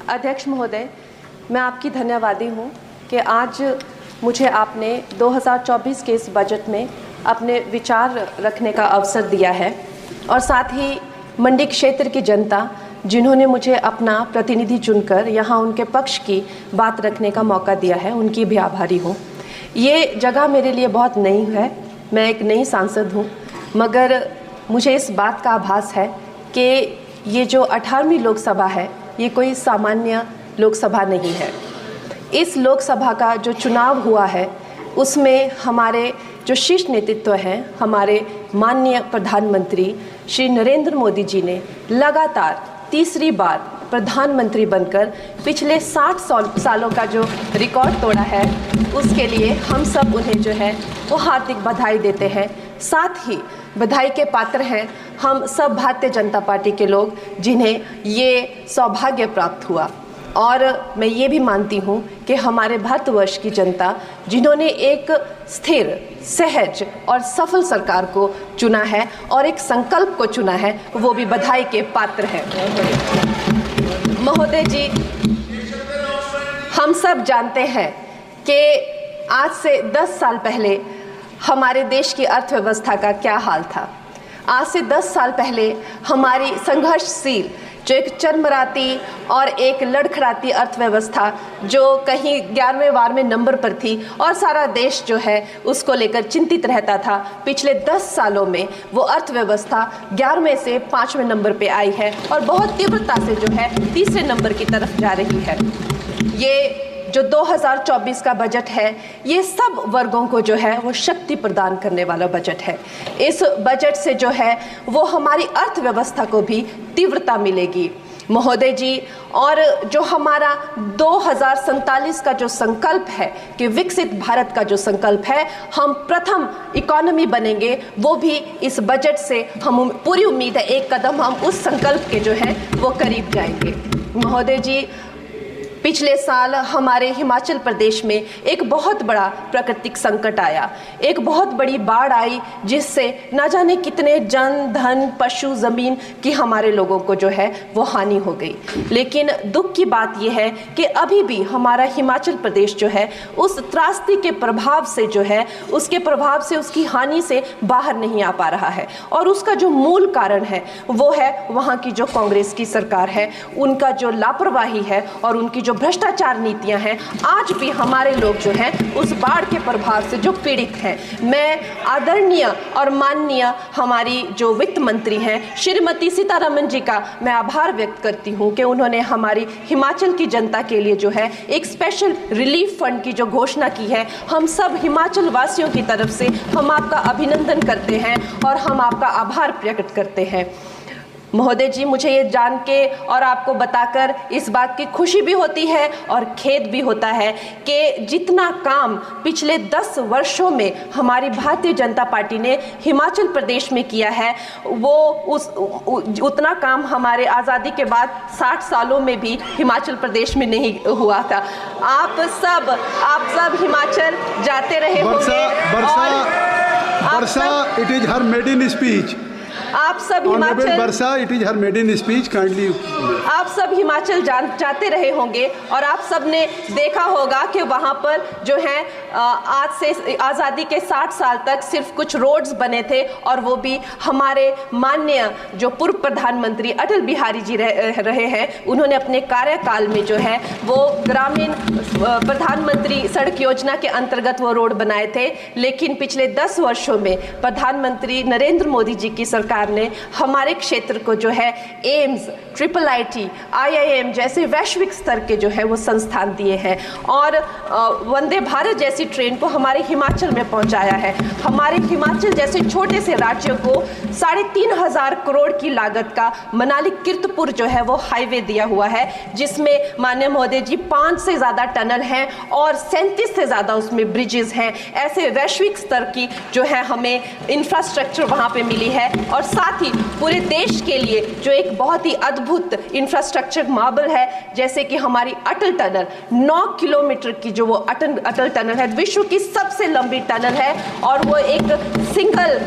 अध्यक्ष महोदय, मैं आपकी धन्यवादी हूँ कि आज मुझे आपने 2024 के इस बजट में अपने विचार रखने का अवसर दिया है और साथ ही मंडी क्षेत्र की जनता जिन्होंने मुझे अपना प्रतिनिधि चुनकर यहाँ उनके पक्ष की बात रखने का मौका दिया है, उनकी भी आभारी हूँ। ये जगह मेरे लिए बहुत नई है, मैं एक नई सांसद हूँ, मगर मुझे इस बात का आभास है कि ये जो 18वीं लोकसभा है ये कोई सामान्य लोकसभा नहीं है। इस लोकसभा का जो चुनाव हुआ है उसमें हमारे जो शीर्ष नेतृत्व हैं, हमारे माननीय प्रधानमंत्री श्री नरेंद्र मोदी जी ने लगातार तीसरी बार प्रधानमंत्री बनकर पिछले 60 सालों का जो रिकॉर्ड तोड़ा है, उसके लिए हम सब उन्हें जो है वो हार्दिक बधाई देते हैं। साथ ही बधाई के पात्र हैं हम सब भारतीय जनता पार्टी के लोग जिन्हें ये सौभाग्य प्राप्त हुआ। और मैं ये भी मानती हूँ कि हमारे भारतवर्ष की जनता जिन्होंने एक स्थिर, सहज और सफल सरकार को चुना है और एक संकल्प को चुना है, वो भी बधाई के पात्र हैं। महोदय जी, हम सब जानते हैं कि आज से 10 साल पहले हमारे देश की अर्थव्यवस्था का क्या हाल था। आज से 10 साल पहले हमारी संघर्षशील जो एक चरमराती और एक लड़खड़ाती अर्थव्यवस्था जो कहीं 11वें-12वें नंबर पर थी और सारा देश जो है उसको लेकर चिंतित रहता था, पिछले 10 सालों में वो अर्थव्यवस्था 11वें से 5वें नंबर पे आई है और बहुत तीव्रता से जो है तीसरे नंबर की तरफ जा रही है। ये जो 2024 का बजट है ये सब वर्गों को जो है वो शक्ति प्रदान करने वाला बजट है। इस बजट से जो है वो हमारी अर्थव्यवस्था को भी तीव्रता मिलेगी महोदय जी। और जो हमारा 2047 का जो संकल्प है कि विकसित भारत का जो संकल्प है, हम प्रथम इकोनॉमी बनेंगे, वो भी इस बजट से हम पूरी उम्मीद है एक कदम हम उस संकल्प के जो है वो करीब जाएंगे। महोदय जी, पिछले साल हमारे हिमाचल प्रदेश में एक बहुत बड़ा प्राकृतिक संकट आया, एक बहुत बड़ी बाढ़ आई जिससे ना जाने कितने जन, धन, पशु, ज़मीन की हमारे लोगों को जो है वो हानि हो गई। लेकिन दुख की बात यह है कि अभी भी हमारा हिमाचल प्रदेश जो है उस त्रासदी के प्रभाव से जो है उसके प्रभाव से, उसकी हानि से बाहर नहीं आ पा रहा है। और उसका जो मूल कारण है वो है वहाँ की जो कांग्रेस की सरकार है, उनका जो लापरवाही है और उनकी जो भ्रष्टाचार नीतियां हैं। आज भी हमारे लोग जो हैं उस बाढ़ के प्रभाव से जो पीड़ित हैं। मैं आदरणीय और माननीय हमारी जो वित्त मंत्री हैं श्रीमती सीतारमण जी का मैं आभार व्यक्त करती हूं कि उन्होंने हमारी हिमाचल की जनता के लिए जो है एक स्पेशल रिलीफ फंड की जो घोषणा की है। हम सब हिमाचल वासियों की तरफ से हम आपका अभिनंदन करते हैं और हम आपका आभार प्रकट करते हैं। महोदय जी, मुझे ये जान के और आपको बताकर इस बात की खुशी भी होती है और खेद भी होता है कि जितना काम पिछले 10 वर्षों में हमारी भारतीय जनता पार्टी ने हिमाचल प्रदेश में किया है वो उतना काम हमारे आज़ादी के बाद 60 सालों में भी हिमाचल प्रदेश में नहीं हुआ था। आप सब हिमाचल जाते रहे होंगे। Varsha, it is her maiden speech. आप सब Himachal Varsha, it is her maiden speech, kindly. आप सब हिमाचल जाते रहे होंगे और आप सब ने देखा होगा कि वहाँ पर जो है आज से आज़ादी के 60 साल तक सिर्फ कुछ रोड्स बने थे और वो भी हमारे माननीय जो पूर्व प्रधानमंत्री अटल बिहारी जी रहे हैं, उन्होंने अपने कार्यकाल में जो है वो ग्रामीण प्रधानमंत्री सड़क योजना के अंतर्गत वो रोड बनाए थे। लेकिन पिछले 10 वर्षों में प्रधानमंत्री नरेंद्र मोदी जी की सरकार ने हमारे क्षेत्र को जो है एम्स, IIIT, IIM जैसे वैश्विक स्तर के जो है वो संस्थान दिए हैं और वंदे भारत जैसी ट्रेन को हमारे हिमाचल में पहुंचाया है। हमारे हिमाचल जैसे छोटे से राज्यों को 3,500 करोड़ की लागत का मनाली कीर्तपुर जो है वो हाईवे दिया हुआ है, जिसमें माननीय महोदय जी 5 से ज़्यादा टनल हैं और 37 से ज़्यादा उसमें ब्रिजेस हैं। ऐसे वैश्विक स्तर की जो है हमें इंफ्रास्ट्रक्चर वहाँ पे मिली है और साथ साथ ही पूरे देश के लिए जो एक बहुत ही अद्भुत इंफ्रास्ट्रक्चर मार्बल है, जैसे कि हमारी अटल टनल 9 किलोमीटर की जो वो अटल टनल है, विश्व की सबसे लंबी टनल है और वो एक सिंगल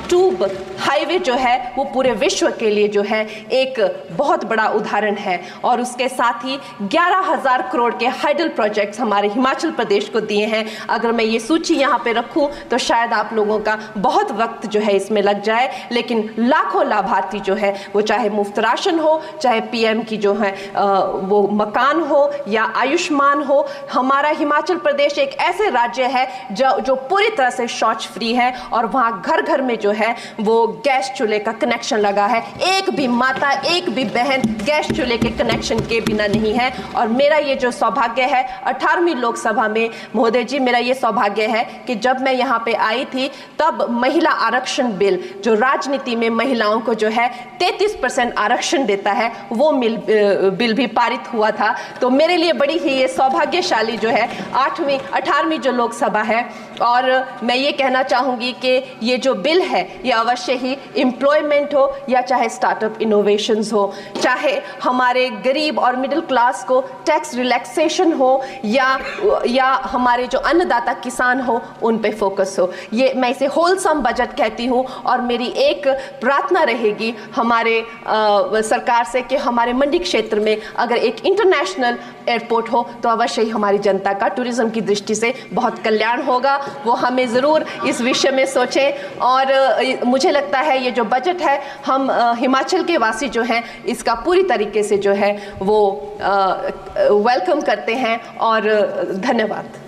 ट्यूब हाईवे जो है वो पूरे विश्व के लिए जो है एक बहुत बड़ा उदाहरण है। और उसके साथ ही 11,000 करोड़ के हाइडल प्रोजेक्ट्स हमारे हिमाचल प्रदेश को दिए हैं। अगर मैं ये सूची यहाँ पे रखूँ तो शायद आप लोगों का बहुत वक्त जो है इसमें लग जाए, लेकिन लाखों लाभार्थी जो है वो चाहे मुफ्त राशन हो, चाहे पीएम की जो है वो मकान हो या आयुष्मान हो। हमारा हिमाचल प्रदेश एक ऐसे राज्य है जो पूरी तरह से शौच फ्री है और वहाँ घर घर में जो है वो गैस चूल्हे का कनेक्शन लगा है। एक भी माता, एक भी बहन गैस चूल्हे के कनेक्शन के बिना नहीं है। और मेरा ये जो सौभाग्य है 18वीं लोकसभा में, महोदय जी, मेरा ये सौभाग्य है कि जब मैं यहाँ पे आई थी तब महिला आरक्षण बिल जो राजनीति में महिलाओं को जो है 33% आरक्षण देता है, वो बिल भी पारित हुआ था। तो मेरे लिए बड़ी ही ये सौभाग्यशाली जो है 18वीं जो लोकसभा है। और मैं ये कहना चाहूँगी कि ये जो बिल है ये अवश्य ही एम्प्लॉयमेंट हो या चाहे स्टार्टअप इनोवेशंस हो, चाहे हमारे गरीब और मिडिल क्लास को टैक्स रिलैक्सेशन हो या हमारे जो अन्नदाता किसान हो उन पे फोकस हो। ये मैं इसे होलसम बजट कहती हूँ। और मेरी एक प्रार्थना रहेगी हमारे सरकार से कि हमारे मंडी क्षेत्र में अगर एक इंटरनेशनल एयरपोर्ट हो तो अवश्य ही हमारी जनता का टूरिज्म की दृष्टि से बहुत कल्याण होगा। वो हमें ज़रूर इस विषय में सोचें। और मुझे लगता है ये जो बजट है हम हिमाचल के वासी जो हैं इसका पूरी तरीके से जो है वो वेलकम करते हैं। और धन्यवाद।